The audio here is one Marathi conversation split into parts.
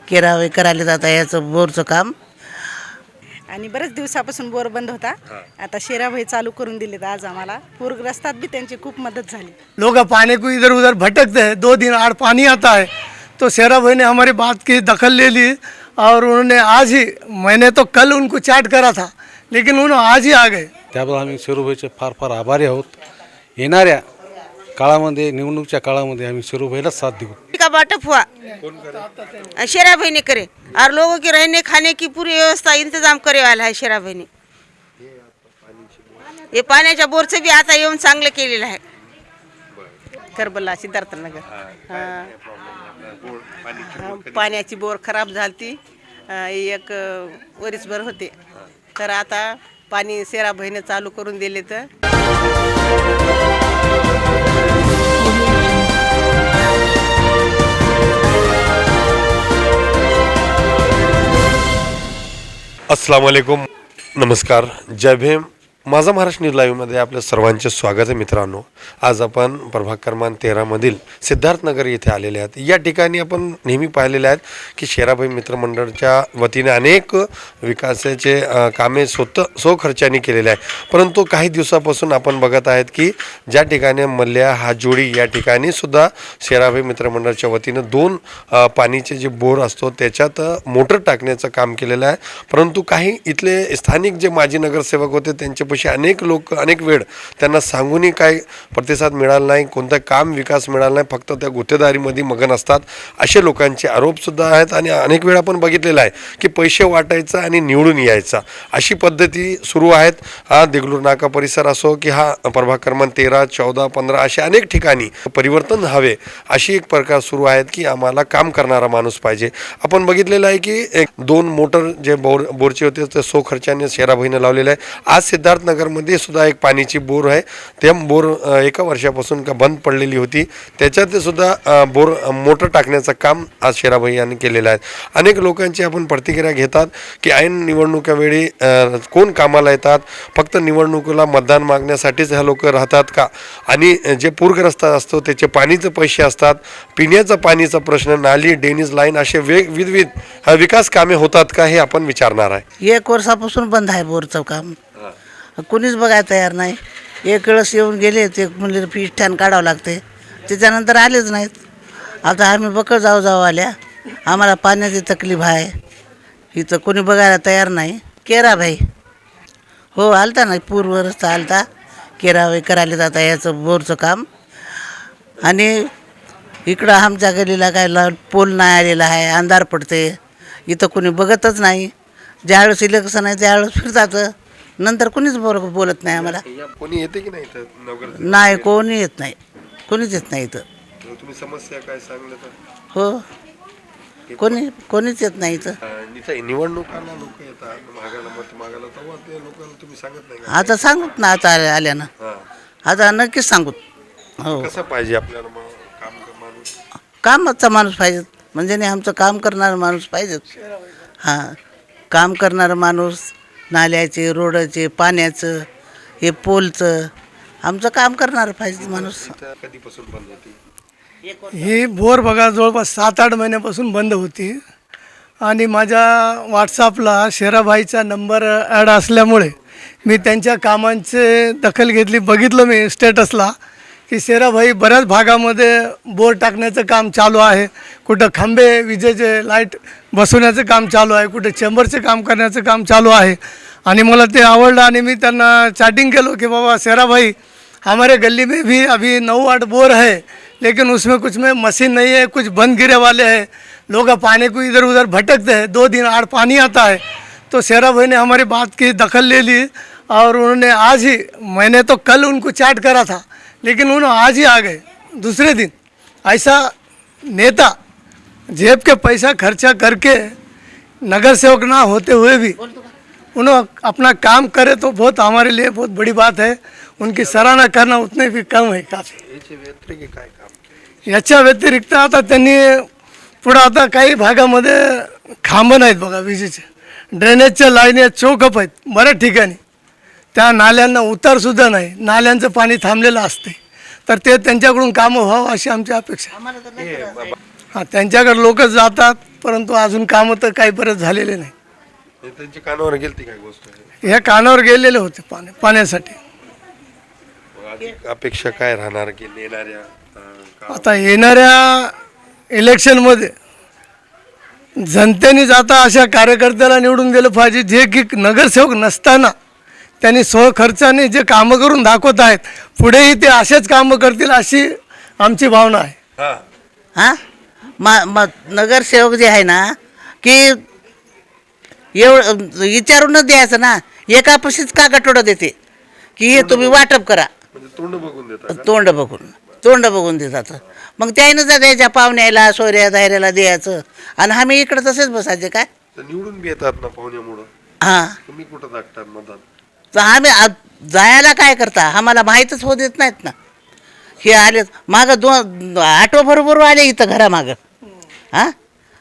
केरावे करायला जाता याचं बोरचं काम. आणि बरेच दिवसापासून बोर बंद होता. आता शेराभाई चालू करून दिलेत. आज आम्हाला पूरग्रस्तात भी त्यांची खूप मदत झाली. लोग पानी को इधर उधर भटकते हैं, 2 दिन आड़ पानी आता है, तो शेरा भाई ने हमारी बात की दखल ले ली और उन्होंने आज ही, मैंने तो कल उनको चैट करा था लेकिन उन्होंने आज ही आ गए. त्याबद्दल आम्ही शेरूभाईचे फार फार आभारी आहोत. येणाऱ्या काळामध्ये निवडणुकीच्या काळामध्ये आम्ही शेरूभाईला साथ देऊ. का वाटप हुआ शेरा भाई ने करे और लोगों के रहने खाने की पूरी व्यवस्था इंतजाम करे वाला है शेरा भाई ने. हे पाण्याच्या बोरचं बी आता येऊन चांगलं केलेलं आहे. करबला सिद्धार्थनगर पाण्याची बोर खराब झाली. एक वरीसभर होते तर आता पाणी शेराभाईने चालू करून दिले. तर अस्सलाम वालेकुम, नमस्कार, जय भीम. माझा महाराष्ट्र न्यूज लाईव्हमध्ये आपल्या सर्वांचे स्वागत आहे. मित्रांनो, आज आपण प्रभाग क्रमांक 13 मधील सिद्धार्थनगर येथे आलेले आहेत. या ठिकाणी आपण नेहमी पाहिलेले आहेत की शेराभाई मित्रमंडळाच्या वतीने अनेक विकासाचे कामे स्वखर्चाने केलेले आहे. परंतु काही दिवसापासून आपण बघत आहेत की ज्या ठिकाणी मल्ल्या हातजोडी या ठिकाणी सुद्धा शेराभाई मित्रमंडळाच्या वतीने 2 पाणीचे जे बोर असतो त्याच्यात मोटर टाकण्याचं काम केलेलं आहे. परंतु काही इथले स्थानिक जे माजी नगरसेवक होते त्यांच्यापाशी अनेक लोक अनेक वेळ त्यांना सांगूनही काय प्रतिसाद मिळाला नाही, कोणतं काम विकास मिळाला नाही, फक्त त्या गुत्तेदारीमध्ये मगन असतात असे लोकांचे आरोपसुद्धा आहेत. आणि अनेक वेळा आपण बघितलेलं आहे की पैसे वाटायचा आणि निवडून यायचा अशी पद्धती सुरू आहेत. हा देगलूर नाका परिसर असो की हा प्रभाग क्रमांक 13, 14, 15 असे अनेक ठिकाणी परिवर्तन हवे अशी एक प्रकार सुरू आहेत की आम्हाला काम करणारा माणूस पाहिजे. आपण बघितलेलं आहे की 2 मोटर जे बोरचे होते ते खर्चाने शेराभाईने लावलेले आहे. आज सिद्धार्थनगरमध्ये सुद्धा एक पाणीची बोर आहे. त्या बोर 1 वर्षापासून का बंद पडलेली होती, त्याच्यात सुद्धा बोर मोटर टाकण्याचं काम आज शेराभाई यांनी केलेलं आहे. अनेक लोकांची आपण प्रतिक्रिया घेतात की ऐन निवडणुकीवेळी कोण कामाला येतात, फक्त निवडणुकीला मतदान मागण्यासाठीच ह्या लोक राहतात का, आणि जे पूरग्रस्त असतो त्याचे पाणीचे पैसे असतात, पिण्याचं पाणीचा प्रश्न, नाली, ड्रेनेज लाईन असे विविध विकास कामे होतात का, हे आपण विचारणार आहे. 1 वर्षापासून बंद आहे बोरचं काम. कोणीच बघायला तयार नाही. एक वेळेस येऊन गेले ते म्हणजे पिष्ठान काढावं लागते, त्याच्यानंतर आलेच नाहीत. आता आम्ही बकळ जाऊ आल्या. आम्हाला पाण्याची तकलीफ आहे. इथं कोणी बघायला तयार नाही. केराभाई हो आलता ना, पूर्वरच आलता. केराभाई करायला जाता याचं बोरचं काम. आणि इकडं आमच्या गलीला काय पोल नाही आलेला आहे, अंधार पडते. इथं कोणी बघतच नाही. ज्यावेळेस इलेक्शन आहे त्यावेळेस फिरतात, नंतर कोणीच बोलत नाही आम्हाला. कोणी येते की नाही इथं नगर? नाही, कोणी येत नाही, कोणीच येत नाही इथं. तुम्ही समस्या काय सांगलं तर हो, कोणीच येत नाही इथं. इथं निवडणुकांना लोक येतात मागायला, मत मागायला, तेव्हा ते लोकांना तुम्ही सांगत नाही का? आता सांगूत ना, आता आल्यानं आता नक्कीच सांगूत. हो, कसं पाहिजे आपल्याला मग माणूस? कामाचा माणूस पाहिजे, म्हणजे नाही आमचं काम करणारा माणूस पाहिजे. हां, काम करणारा माणूस, नाल्याचे, रोडाचे, पाण्याचं, हे पोलचं, आमचं काम करणारं पाहिजे माणूस. कधीपासून बंद होती ही बोर बघा जवळपास 7-8 महिन्यापासून बंद होती. आणि माझ्या व्हॉट्सअपला शेराभाईचा नंबर ॲड असल्यामुळे मी त्यांच्या कामांचे दखल घेतली. बघितलं मी स्टेटसला की शेराभाई बऱ्याच भागामध्ये बोर टाकण्याचं काम चालू आहे. कुठं खंबे विजेचे लाईट बसवण्याचं काम चालू आहे, कुठे चेंबरचे काम करण्याचं काम चालू आहे. आणि मला ते आवडलं आणि मी त्यांना चॅटिंग केलो कि बाबा शेराभाई, हमारे गली में भी अभी 9-8 बोर है, लेकिन उसमें कुछ में मशीन नहीं है, कुछ बंद गिरे वाले हैं, लोग पानी को इधर उधर भटकते हैं, 2 दिन आड़ पानी आता है. तो शेराभाई ने हमारी बात की दखल ले ली और उन्होंने आज ही, मैंने तो कल उनको चैट करा था लेकिन उन्होंने आज ही आ गए दूसरे दिन. ऐसा नेता जेब के पैसा खर्चा करके नगर सेवक ना होते हुए भी उन्होंने अपना काम करे तो बहुत हमारे लिए बहुत बड़ी बात है. उनकी सराहना करना उतने भी कम है काफ़ी. याच्या व्यतिरिक्त आता त्यांनी पुढं आता काही भागामध्ये खांब नाहीत बघा विजेचे, ड्रेनेजच्या लाईन चौकअप आहेत बऱ्याच ठिकाणी. त्या नाल्यांना उतारसुद्धा नाही, नाल्यांचं पाणी थांबलेलं असते. तर ते त्यांच्याकडून कामं व्हावं अशी आमची अपेक्षा. हां, त्यांच्याकडे लोक जातात परंतु अजून कामं तर काही परत झालेले नाही. हे त्यांच्या कानावर गेलती काय गोष्ट ह्या कानावर गेलेले होते पाण्यासाठी. मग अधिक अपेक्षा काय राहणार की येणाऱ्या आता येणाऱ्या इलेक्शनमध्ये जनतेनेच आता अशा कार्यकर्त्याला निवडून दिलं पाहिजे जे की नगरसेवक नसताना त्यांनी स्वखर्चाने जे कामं करून दाखवत आहेत, पुढेही ते असेच कामं करतील अशी आमची भावना आहे. हां नगरसेवक जे आहे ना की एवढं विचारूनच द्यायचं ना, एकापाशीच का गटोडं देते की हे तुम्ही वाटप करा. म्हणजे तोंड बघून देतात तोंड बघून देतात. मग त्यानं जर द्यायच्या पाहुण्याला सोयऱ्या दायऱ्याला द्यायचं आणि आम्ही इकडं तसेच बसायचे काय. तर निवडून बी येतात ना पाहुण्यामुळं. हां तुम्ही कुठं टाकतात मधात? तर आम्ही जायला काय करता, आम्हाला माहीतच होत देत नाहीत ना. हे आले मागं ऑटो बरोबर आले इथं घरामागं. हां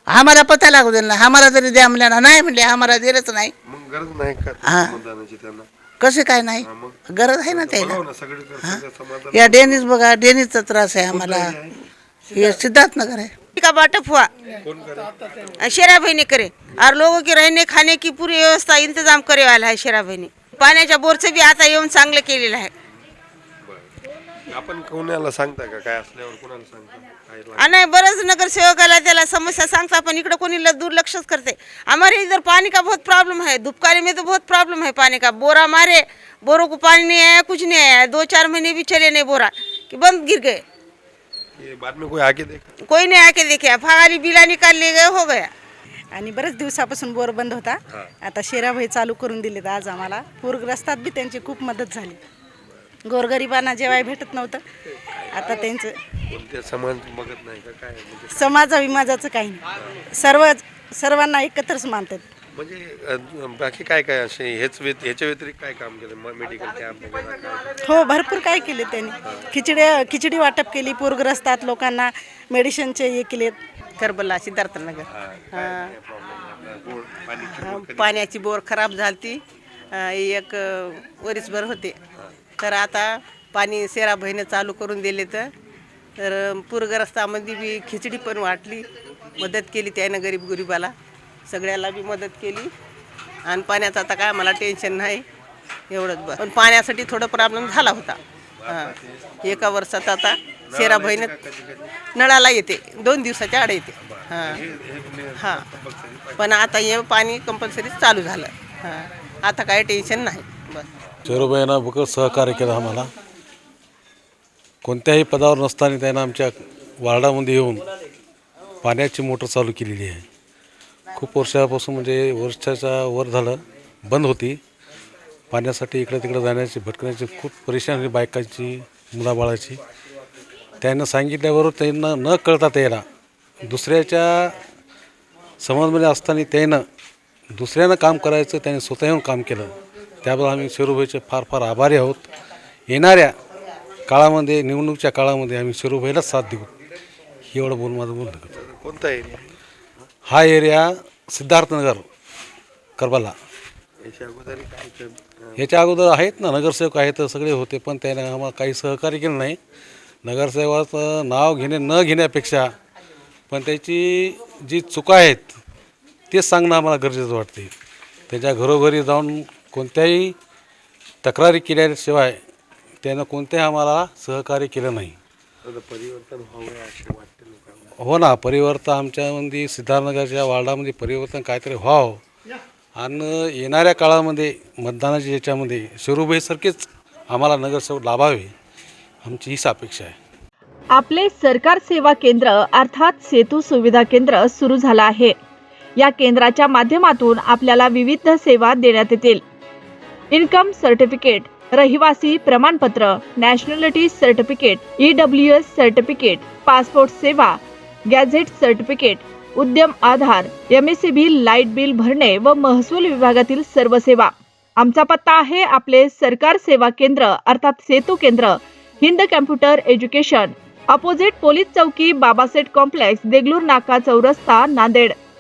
आम्हाला पता लागू दिला ना, आम्हाला तरी द्या म्हणल्या ना, नाही म्हणले आम्हाला दिलंच नाही. मग गरज नाही का हां. मतदानाची त्यांना? कसे काय नाही, गरज आहे ना त्याला. बघावं ना सगळीकडे सगळं समाधान. या डेनीज बघा, डेनीजचा त्रास आहे आम्हाला. ये सिद्धार्थनगर है. का वाटप हुआ, कोण करे? शेरा भाई ने करे और लोगों के रहने खाने की पूरी व्यवस्था इंतजाम करे वाला है शेरा भाई ने. पाण्याच्या बोरचं बी आता येऊन चांगलं केलेलं आहे. आपण कोणाला सांगता का काय असल्यावर कोणाला सांगता काय लागतं? आणि बरंच नगरसेवकाला त्याला समस्या सांगता, पण इकडे कोणी दुर्लक्षच करते. हमारे इधर पानी का बहुत प्रॉब्लम है, धूपकारी में तो बहुत प्रॉब्लम है पानी का. बोरा मारे, बोरों को पानी नहीं आया, कुछ नहीं आया. 2-4 महीने भी चले नहीं बोरा कि बंद गिर गए. ये बाद में कोई आके देखा? कोई नहीं आके देखे, फवारी बिला निकाल ले गए, हो गया. आणि बरेच दिवसापासून बोर बंद होता. आता शेराभाई चालू करून दिलेत आज आम्हाला. पूरग्रस्तात बी त्यांची खूप मदत झाली. गोरगरिबांना जेवाय भेटत नव्हतं, आता त्यांचं कोणत्या समाज बघत नाही का काय म्हणजे? समाजा विमाजाचं काही नाही, सर्वांना एकत्रच मानतात. म्हणजे बाकी काय काय असे ह्याच्या व्यतिरिक्त काय काम केलं? मेडिकल कॅम्प वगैरे काय? हो भरपूर काय केले त्यांनी. खिचडी वाटप केली पूरग्रस्तात लोकांना, मेडिसिनचे हे केलेत. करबला सिद्धार्थनगर. पाण्याची बोर खराब झाली, एक वरीसभर होते. तर आता पाणी शेराभाईने चालू करून दिले. तर पूरग्रस्तामध्ये बी खिचडी पण वाटली, मदत केली त्यानं गरीबाला, सगळ्याला बी मदत केली. आणि पाण्याचं आता काय मला टेन्शन नाही एवढंच बरं. पण पाण्यासाठी थोडं प्रॉब्लेम झाला होता. एका वर्षात आता शेराभाईनं नळाला येते, 2 दिवसाच्या आड येते. हां पण आता हे पाणी कंपल्सरी चालू झालं. आता काय टेन्शन नाही बस. शेरूबाईंना बघत सहकार्य केलं आम्हाला. कोणत्याही पदावर नसताना त्यांना आमच्या वार्डामध्ये येऊन पाण्याची मोटर चालू केलेली आहे. खूप वर्षापासून म्हणजे वर्षाच्या वर झालं बंद होती. पाण्यासाठी इकडे तिकडे जाण्याची भटकण्याची खूप परेशानी बायकांची, मुलाबाळाची. त्यांना सांगितल्याबरोबर त्यांना न कळता त्याला दुसऱ्याच्या समाजमध्ये असताना त्यानं दुसऱ्यानं काम करायचं, त्याने स्वतः येऊन काम केलं. त्याबद्दल आम्ही शेरूभाईचे फार फार आभारी आहोत. येणाऱ्या काळामध्ये, निवडणुकीच्या काळामध्ये आम्ही शेरूभाईलाच साथ देऊ. एवढं बोलून माझं बोलणं करतो. कोणता एरिया? हा एरिया सिद्धार्थनगर करबला. याच्या अगोदर आहेत ना नगरसेवक आहेत, सगळे होते, पण त्याने आम्हाला काही सहकार्य केलं नाही. नगरसेवकाचं नाव न घेण्यापेक्षा पण त्याची जी चुका आहेत तेच सांगणं आम्हाला गरजेचं वाटते. त्याच्या घरोघरी जाऊन कोणत्याही तक्रारी केल्याशिवाय त्यानं कोणत्याही आम्हाला सहकार्य केलं नाही. परिवर्तन व्हावं असे वाटते लोकांना. हो ना, परिवर्तन आमच्यामध्ये सिद्धार्थनगरच्या वार्डामध्ये परिवर्तन काहीतरी व्हावं. आणि येणाऱ्या काळामध्ये मतदानाच्या याच्यामध्ये शेरूभाईसारखेच आम्हाला नगरसेवक लाभावे, आमची हीच अपेक्षा आहे. आपले सरकार सेवा केंद्र अर्थात सेतू सुविधा केंद्र सुरू झालं आहे. या केंद्राच्या माध्यमातून आपल्याला विविध सेवा देण्यात येतील. इन्कम सर्टिफिकेट, रहिवासी प्रमाणपत्र, nationality certificate, EWS certificate, passport सेवा, गॅझेट सर्टिफिकेट, उद्यम आधार, MSCB लाईट बिल भरणे व महसूल विभागातील सर्व सेवा. आमचा पत्ता आहे आपले सरकार सेवा केंद्र अर्थात सेतू केंद्र, Hind computer education, opposite police चौकी, बाबासेठ कॉम्प्लेक्स, देगलूर नाका चौरस्ता, नांदेड.